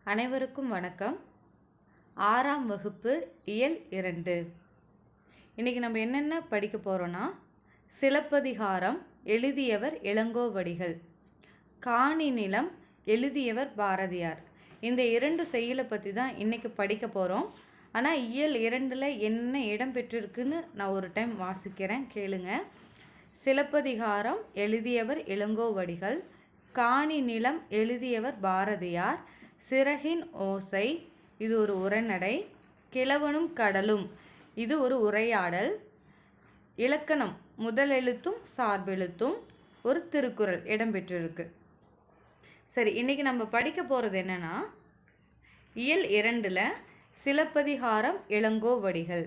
அனைவருக்கும் வணக்கம். 6ஆம் வகுப்பு இயல் 2. இன்றைக்கி நம்ம என்னென்ன படிக்க போகிறோன்னா, சிலப்பதிகாரம் எழுதியவர் இளங்கோவடிகள், காணி நிலம் எழுதியவர் பாரதியார். இந்த 2 செய்யுளை பற்றி தான் இன்றைக்கி படிக்க போகிறோம். ஆனால் இயல் 2ல் என்ன இடம் பெற்றிருக்குன்னு நான் ஒரு டைம் வாசிக்கிறேன், கேளுங்க. சிலப்பதிகாரம் எழுதியவர் இளங்கோவடிகள், காணி நிலம் எழுதியவர் பாரதியார், சிறகின் ஓசை இது ஒரு உரைநடை, கிழவனும் கடலும் இது ஒரு உரையாடல், இலக்கணம் முதலெழுத்தும் சார்பெழுத்தும் ஒரு திருக்குறள் இடம்பெற்றிருக்கு. சரி, இன்றைக்கி நம்ம படிக்க போகிறது என்னென்னா, இயல் 2ல் சிலப்பதிகாரம் இளங்கோவடிகள்.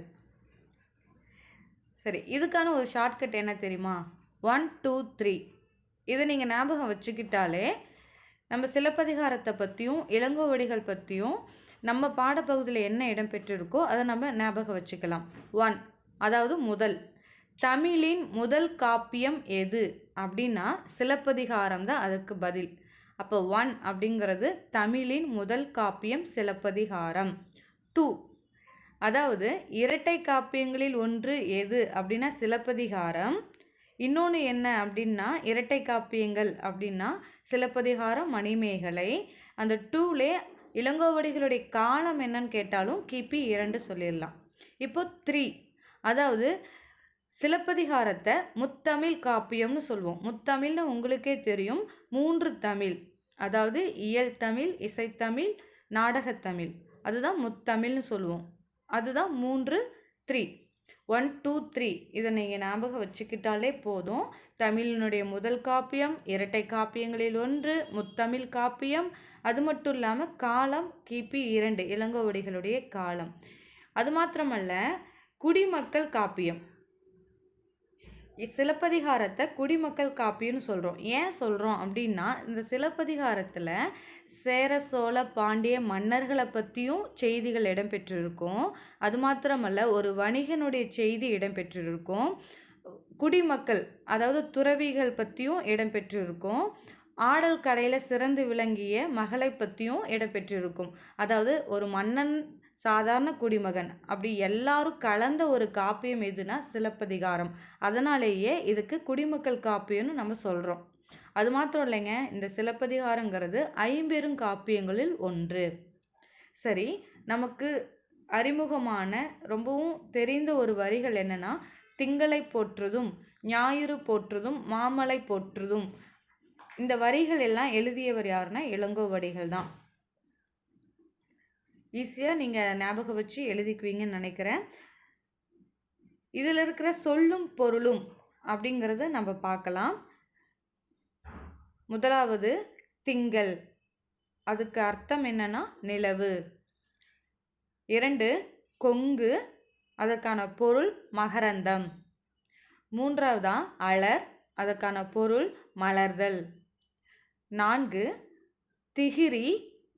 சரி, இதுக்கான ஒரு ஷார்ட்கட் என்ன தெரியுமா? 1 2 3. இதை நீங்கள் ஞாபகம் வச்சுக்கிட்டாலே நம்ம சிலப்பதிகாரத்தை பற்றியும் இளங்கோவடிகள் பற்றியும் நம்ம பாடப்பகுதியில் என்ன இடம்பெற்றிருக்கோ அதை நம்ம ஞாபகம் வச்சுக்கலாம். 1, அதாவது முதல், தமிழின் முதல் காப்பியம் எது அப்படின்னா சிலப்பதிகாரம் தான் அதுக்கு பதில். அப்போ 1 அப்படிங்கிறது தமிழின் முதல் காப்பியம் சிலப்பதிகாரம். 2, அதாவது இரட்டை காப்பியங்களில் ஒன்று எது அப்படின்னா சிலப்பதிகாரம். இன்னொன்று என்ன அப்படின்னா இரட்டை காப்பியங்கள் அப்படின்னா சிலப்பதிகாரம், மணிமேகலை. அந்த 2லே இளங்கோவடிகளுடைய காலம் என்னன்னு கேட்டாலும் கிபி 2 சொல்லிடலாம். இப்போ 3, அதாவது சிலப்பதிகாரத்தை முத்தமிழ் காப்பியம்னு சொல்லுவோம். முத்தமிழ்னு உங்களுக்கே தெரியும், 3 தமிழ், அதாவது இயல் தமிழ், இசைத்தமிழ், நாடகத்தமிழ், அதுதான் முத்தமிழ்னு சொல்லுவோம். அதுதான் 3 3. 1 2 3 இதை நீங்கள் ஞாபகம் வச்சுக்கிட்டாலே போதும். தமிழினுடைய முதல் காப்பியம், இரட்டை காப்பியங்களில் ஒன்று, முத்தமிழ் காப்பியம். அது மட்டும் இல்லாமல் காலம் கிபி 2, இளங்கோவடிகளுடைய காலம். அது மாத்திரமல்ல, குடிமக்கள் காப்பியம். சிலப்பதிகாரத்தை குடிமக்கள் காப்பியம்னு சொல்கிறோம். ஏன் சொல்கிறோம் அப்படின்னா, இந்த சிலப்பதிகாரத்தில் சேர சோழ பாண்டிய மன்னர்களை பற்றியும் செய்திகள் இடம்பெற்றிருக்கும். அது மாத்திரமல்ல, ஒரு வணிகனுடைய செய்தி இடம்பெற்றிருக்கும். குடிமக்கள், அதாவது துறவிகள் பற்றியும் இடம்பெற்றிருக்கும். ஆடல் கலையில் சிறந்து விளங்கிய மகளை பற்றியும் இடம்பெற்றிருக்கும். அதாவது ஒரு மன்னன், சாதாரண குடிமகன், அப்படி எல்லாரும் கலந்த ஒரு காப்பியம் எதுனா சிலப்பதிகாரம். அதனாலேயே இதுக்கு குடிமக்கள் காப்பியம்னு நம்ம சொல்கிறோம். அது மாத்திரம் இல்லைங்க, இந்த சிலப்பதிகாரங்கிறது 50 காப்பியங்களில் ஒன்று. சரி, நமக்கு அறிமுகமான ரொம்பவும் தெரிந்த ஒரு வரிகள் என்னென்னா, திங்களை போற்றுதும் ஞாயிறு போற்றுதும் மாமலை போற்றுதும். இந்த வரிகள் எல்லாம் எழுதியவர் யாருன்னா இளங்கோவடிகள் தான். ஈஸியாக நீங்கள் ஞாபகம் வச்சு எழுதிக்குவீங்கன்னு நினைக்கிறேன். இதில் இருக்கிற சொல்லும் பொருளும் அப்படிங்கிறத நம்ம பார்க்கலாம். முதலாவது திங்கள், அதுக்கு அர்த்தம் என்னன்னா நிலவு. 2, கொங்கு, அதற்கான பொருள் மகரந்தம். 3வதா அலர், அதற்கான பொருள் மலர்தல். 4, திகிரி,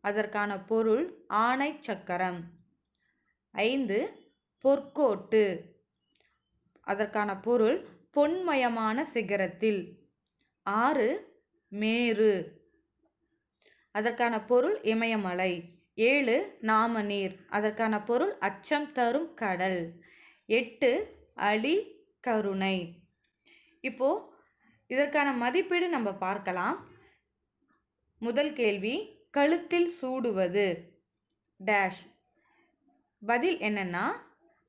அதற்கான பொருள் ஆணை சக்கரம். 5, பொற்கோட்டு, அதற்கான பொருள் பொன்மயமான சிகரத்தில். 6, மேரு, அதற்கான பொருள் இமயமலை. 7, நாமநீர், அதற்கான பொருள் அச்சம் தரும் கடல். 8, அலி கருணை. இப்போ இதற்கான மதிப்பீடு நம்ம பார்க்கலாம். முதல் கேள்வி, கழுத்தில் சூடுவது டேஷ். பதில் என்னன்னா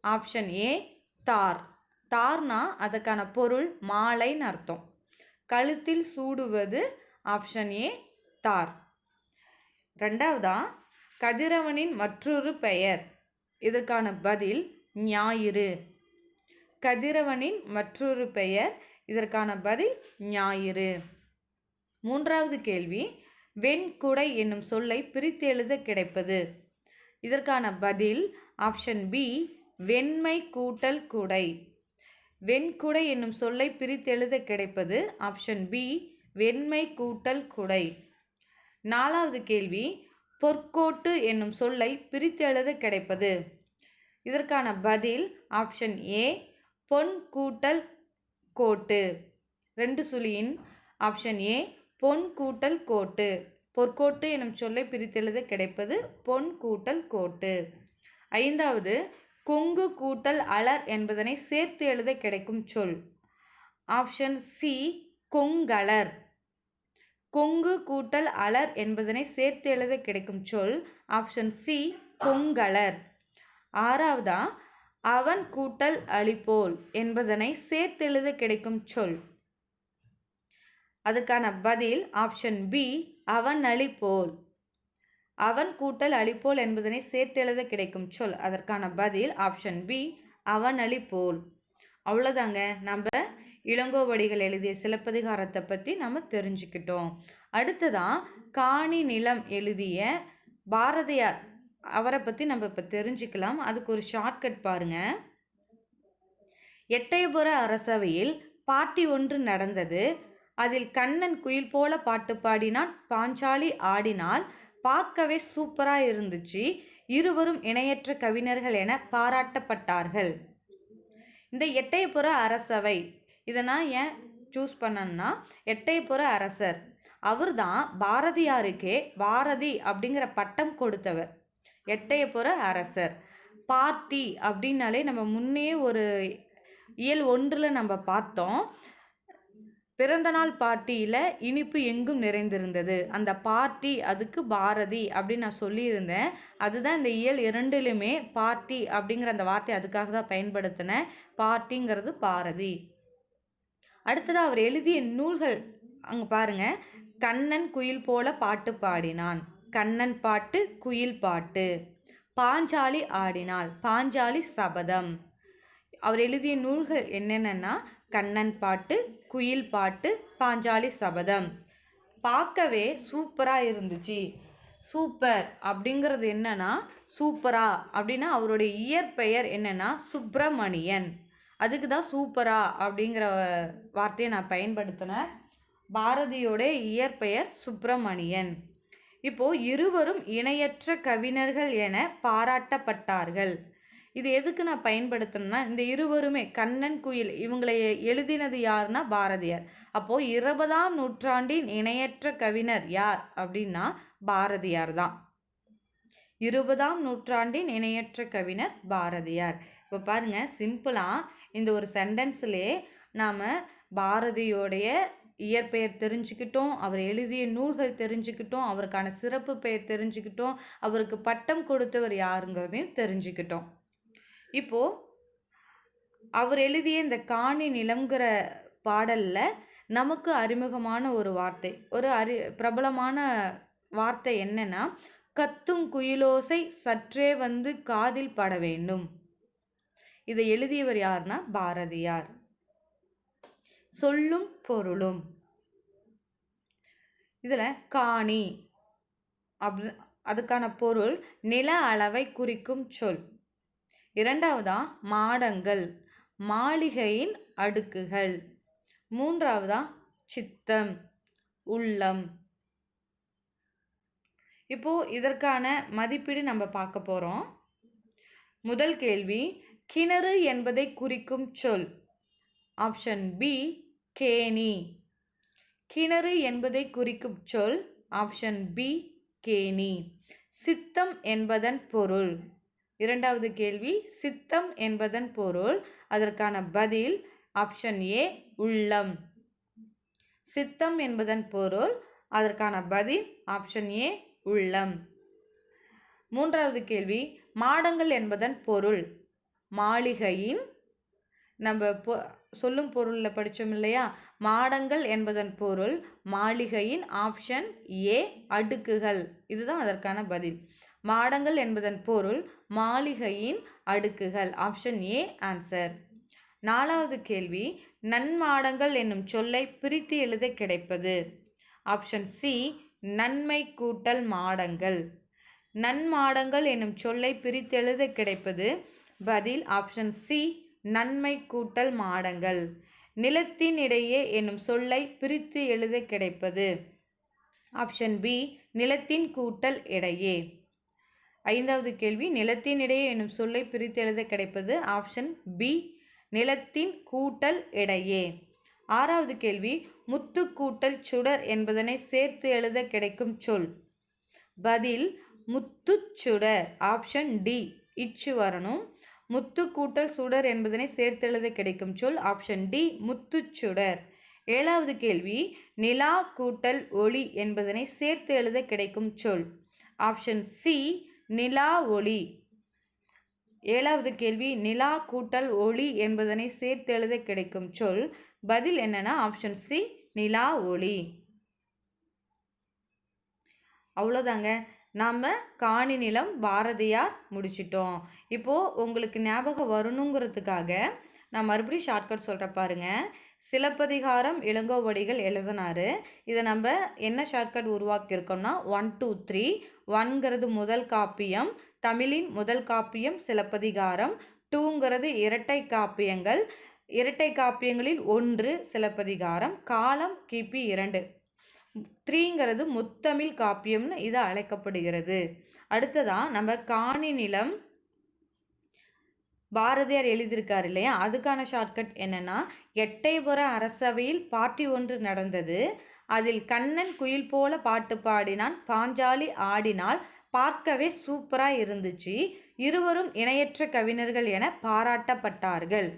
ஆப்ஷன் ஏ, தார். தார்னா அதற்கான பொருள் மாலைன்னு அர்த்தம். கழுத்தில் சூடுவது ஆப்ஷன் ஏ, தார். 2வதா கதிரவனின் மற்றொரு பெயர். இதற்கான பதில் ஞாயிறு. கதிரவனின் மற்றொரு பெயர், இதற்கான பதில் ஞாயிறு. 3வது கேள்வி, வெண்குடை என்னும் சொல்லை பிரித்து எழுத கிடைப்பது. இதற்கான பதில் ஆப்ஷன் பி, வெண்மை கூட்டல் குடை. வெண்குடை என்னும் சொல்லை பிரித்து எழுத கிடைப்பது ஆப்ஷன் பி, வெண்மை கூட்டல் குடை. 4வது கேள்வி, பொற்கோட்டு என்னும் சொல்லை பிரித்து எழுத கிடைப்பது. இதற்கான பதில் ஆப்ஷன் ஏ, பொன் கூட்டல் கோட்டு. 2 சுழியின் ஆப்ஷன் ஏ, பொன் கூட்டல் கோட்டு. பொற்கோட்டு எனும் சொல்லை பிரித்தெழுத கிடைப்பது பொன் கூட்டல் கோட்டு. ஐந்தாவது, கொங்கு கூட்டல் அலர் என்பதனை சேர்த்து எழுத கிடைக்கும் சொல். Option C கொங்கலர். கொங்கு கூட்டல் அலர் என்பதனை சேர்த்து எழுத கிடைக்கும் சொல். Option C கொங்கலர். ஆறாவதா, அவன் கூட்டல் அழிப்போல் என்பதனை சேர்த்து எழுத கிடைக்கும் சொல். அதுக்கான பதில் ஆப்ஷன் பி அவன் அழிப்போல். அவன் கூட்டல் அழிப்போல் என்பதனை சேர்த்து எழுத கிடைக்கும் சொல். அதற்கான பதில் ஆப்ஷன் பி அவன் அழிப்போல். அவ்வளோதாங்க, நம்ம இளங்கோவடிகள் எழுதிய சிலப்பதிகாரத்தை பற்றி நம்ம தெரிஞ்சுக்கிட்டோம். அடுத்ததான் காணி நிலம் எழுதிய பாரதியார், அவரை பற்றி நம்ம இப்போ தெரிஞ்சுக்கலாம். அதுக்கு ஒரு ஷார்ட்கட் பாருங்க. எட்டயபுர அரசவையில் பாட்டி ஒன்று நடந்தது. அதில் கண்ணன் குயில் போல பாட்டு பாடினான், பாஞ்சாலி ஆடினாள். பார்க்கவே சூப்பராக இருந்துச்சு. இருவரும் இணையற்ற கவிஞர்கள் என பாராட்டப்பட்டார்கள். இந்த எட்டயபுர அரசவை இதை நான் ஏன் சூஸ் பண்ணேன்னா, எட்டயபுர அரசர் அவர் தான் பாரதியாருக்கே பாரதி அப்படிங்கிற பட்டம் கொடுத்தவர். எட்டயபுர அரசர். பார்ட்டி அப்படின்னாலே நம்ம முன்னே ஒரு இயல் 1 நம்ம பார்த்தோம். பிறந்தநாள் பார்ட்டியில் இனிப்பு எங்கும் நிறைந்திருந்தது. அந்த பார்ட்டி அதுக்கு பாரதி அப்படின்னு நான் சொல்லியிருந்தேன். அதுதான் இந்த இயல் 2லுமே பார்ட்டி அப்படிங்கிற அந்த வார்த்தை அதுக்காக தான் பயன்படுத்தினேன். பார்ட்டிங்கிறது பாரதி. அடுத்ததாக அவர் எழுதிய நூல்கள் அங்கே பாருங்க. கண்ணன் குயில் போல பாட்டு பாடினான், கண்ணன் பாட்டு குயில் பாட்டு. பாஞ்சாலி ஆடினாள், பாஞ்சாலி சபதம். அவர் எழுதிய நூல்கள் என்னென்னா கண்ணன் பாட்டு, குயில் பாட்டு, பாஞ்சாலி சபதம். பார்க்கவே சூப்பராக இருந்துச்சு. சூப்பர் அப்படிங்கிறது என்னன்னா சூப்பரா அப்படின்னா அவருடைய இயற்பெயர் என்னன்னா சுப்பிரமணியன். அதுக்கு தான் சூப்பரா அப்படிங்கிற வார்த்தையை நான் பயன்படுத்தினேன். பாரதியோட இயற்பெயர் சுப்பிரமணியன். இப்போ இருவரும் இணையற்ற கவிஞர்கள் என பாராட்டப்பட்டார்கள். இது எதுக்கு நான் பயன்படுத்தணும்னா, இந்த இருவருமே கண்ணன் குயில் இவங்களை எழுதினது யாருன்னா பாரதியார். அப்போது 20ஆம் நூற்றாண்டின் இணையற்ற கவிஞர் யார் அப்படின்னா பாரதியார் தான். 20ஆம் நூற்றாண்டின் இணையற்ற கவிஞர் பாரதியார். இப்போ பாருங்க, சிம்பிளாக இந்த ஒரு சென்டென்ஸ்லேயே நாம் பாரதியோடைய இயற்பெயர் தெரிஞ்சுக்கிட்டோம், அவர் எழுதிய நூல்கள் தெரிஞ்சுக்கிட்டோம், அவருக்கான சிறப்பு பெயர் தெரிஞ்சுக்கிட்டோம், அவருக்கு பட்டம் கொடுத்தவர் யாருங்கிறதையும் தெரிஞ்சுக்கிட்டோம். இப்போது அவர் எழுதிய இந்த காணி நிலம்ங்கிற பாடலில் நமக்கு அறிமுகமான ஒரு வார்த்தை, ஒரு பிரபலமான வார்த்தை என்னன்னா, கத்தும் குயிலோசை சற்றே வந்து காதில் பட வேண்டும். இதை எழுதியவர் யாருன்னா பாரதியார். சொல்லும் பொருளும். இதில் காணி அப்படி அதுக்கான பொருள் நில அளவை குறிக்கும் சொல். இரண்டாவதா மாடங்கள், மாளிகையின் அடுக்குகள். மூன்றாவதா சித்தம், உள்ளம். இப்போ இதற்கான மதிப்பீடு நம்ம பார்க்க போகிறோம். முதல் கேள்வி, கிணறு என்பதை குறிக்கும் சொல். ஆப்ஷன் பி கேணி. கிணறு என்பதை குறிக்கும் சொல். ஆப்ஷன் பி கேணி. சித்தம் என்பதன் பொருள். இரண்டாவது கேள்வி, சித்தம் என்பதன் பொருள். அதற்கான பதில் ஆப்ஷன் ஏ உள்ளம். சித்தம் என்பதன் பொருள். அதற்கான பதில் ஆப்ஷன் ஏ உள்ளம். மூன்றாவது கேள்வி, மாடங்கள் என்பதன் பொருள். மாளிகையின், நம்ம சொல்லும் பொருளில் படித்தோம் இல்லையா, மாடங்கள் என்பதன் பொருள் மாளிகையின். ஆப்ஷன் ஏ அடுக்குகள். இதுதான் அதற்கான பதில். மாடங்கள் என்பதன் பொருள் மாளிகையின் அடுக்குகள். Option A answer. நாலாவது கேள்வி, நன்மாடங்கள் என்னும் சொல்லை பிரித்து எழுத கிடைப்பது. ஆப்ஷன் சி நன்மை கூட்டல் மாடங்கள். நன்மாடங்கள் என்னும் சொல்லை பிரித்து எழுத கிடைப்பது பதில் ஆப்ஷன் சி நன்மை கூட்டல் மாடங்கள். நிலத்தின் இடையே என்னும் சொல்லை பிரித்து எழுத கிடைப்பது ஆப்ஷன் பி நிலத்தின் கூட்டல் இடையே. ஐந்தாவது கேள்வி, நிலத்தின் இடையே என்னும் சொல்லை பிரித்து எழுத கிடைப்பது ஆப்ஷன் பி நிலத்தின் கூட்டல் இடையே. 6வது கேள்வி, முத்து கூட்டல் சுடர் என்பதனை சேர்த்து எழுத கிடைக்கும் சொல். பதில் முத்துச்சுடர். ஆப்ஷன் டி இச்சு வரணும். முத்து கூட்டல் சுடர் என்பதனை சேர்த்து எழுத கிடைக்கும் சொல். ஆப்ஷன் டி முத்துச்சுடர். 7வது கேள்வி, நிலா கூட்டல் ஒளி என்பதனை சேர்த்து எழுத கிடைக்கும் சொல். ஆப்ஷன் சி நிலா ஒளி. 7வது கேள்வி, நிலா கூட்டல் ஒளி என்பதனை சேர்த்து எழுத கிடைக்கும் சொல். பதில் என்னன்னா ஆப்ஷன் சி நிலா ஒளி. அவ்வளோதாங்க, நாம் காணி நிலம் பாரதியார் முடிச்சிட்டோம். இப்போது உங்களுக்கு ஞாபகம் வரணுங்கிறதுக்காக நான் மறுபடியும் ஷார்ட்கட் சொல்கிறேன் பாருங்க. சிலப்பதிகாரம் இளங்கோவடிகள் எழுதினாரு. இதை நம்ம என்ன ஷார்ட்கட் உருவாக்கியிருக்கோம்னா 1 2 3. 1ங்கிறது முதல் காப்பியம், தமிழின் முதல் காப்பியம் சிலப்பதிகாரம். 2ங்கிறது இரட்டை காப்பியங்கள், இரட்டை காப்பியங்களில் 1 சிலப்பதிகாரம். காலம் கிபி 2. 3ங்கிறது முத்தமிழ் காப்பியம்னு இது அழைக்கப்படுகிறது. அடுத்ததான் நம்ம காணி நிலம் பாரதியார் எழுதியிருக்காரு இல்லையா, அதுக்கான ஷார்ட்கட் என்னன்னா, எட்டயபுர அரசவையில் பார்ட்டி ஒன்று நடந்தது. அதில் கண்ணன் குயில் போல பாட்டு பாடினான், பாஞ்சாலி ஆடினால், பார்க்கவே சூப்பராக இருந்துச்சு, இருவரும் இணையற்ற கவிஞர்கள் என பாராட்டப்பட்டார்கள்.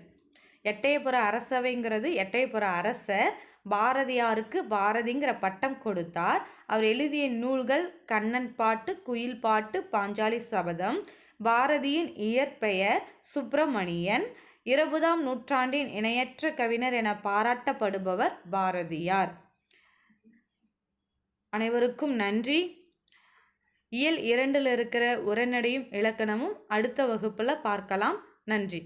எட்டயபுர அரசவைங்கிறது எட்டயபுர அரசர் பாரதியாருக்கு பாரதிங்கிற பட்டம் கொடுத்தார். அவர் எழுதிய நூல்கள் கண்ணன் பாட்டு, குயில் பாட்டு, பாஞ்சாலி சபதம். பாரதியின் இயற்பெயர் சுப்பிரமணியன். 20ஆம் நூற்றாண்டின் இணையற்ற கவிஞர் என பாராட்டப்படுபவர் பாரதியார். அனைவருக்கும் நன்றி. இயல் 2ல் இருக்கிற உரைநடையும் இலக்கணமும் அடுத்த வகுப்பில் பார்க்கலாம். நன்றி.